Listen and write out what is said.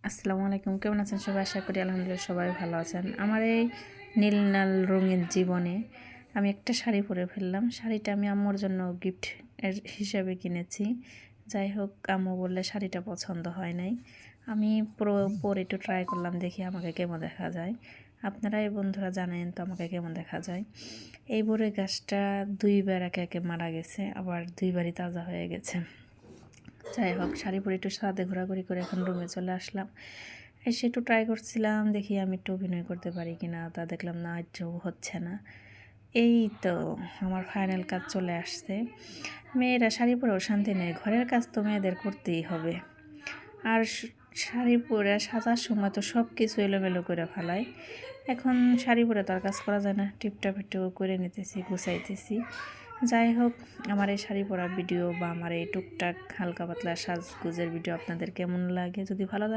আসসালামু আলাইকুম, কেমন আছেন সবাই? আশা করি আলহামদুলিল্লাহ সবাই ভালো আছেন। আমার এই নীল লাল রঙের জীবনে আমি একটা শাড়ি পরে ফেললাম। শাড়িটা আমি আম্মুর জন্য গিফট হিসাবে কিনেছি। যাই হোক, আম্মু বললে শাড়িটা পছন্দ হয় নাই। আমি পরে একটু ট্রাই করলাম, দেখি আমাকে কেমন দেখা যায়। আপনারা এই বন্ধুরা জানেন তো আমাকে কেমন দেখা যায়। এই বরে গাছটা দুইবার একে একে মারা গেছে, আবার দুইবারই তাজা হয়ে গেছে। যাই হোক, শাড়ি পরে একটু সাদে ঘোরাঘুরি করে এখন রুমে চলে আসলাম। এসে একটু ট্রাই করছিলাম, দেখি আমি একটু অভিনয় করতে পারি কিনা। তা দেখলাম না, একটু হচ্ছে না। এই তো আমার ফাইনাল কাজ চলে আসছে। মেয়েরা শাড়ি পরেও শান্তি নেই, ঘরের কাজ তো মেয়েদের করতেই হবে। আর শাড়ি পরে সাজার সময় তো সব কিছু এলোমেলো করে ফেলায়। এখন শাড়ি পরে তো আর কাজ করা যায় না, টিপটাপ একটু করে নিতেছি, গুছাইতেছি। যাই হোক, আমার এই শাড়ি পরা ভিডিও বা আমার এই টুকটাক হালকা পাতলা সাজগুজের ভিডিও আপনাদের কেমন লাগে? যদি ভালো লাগে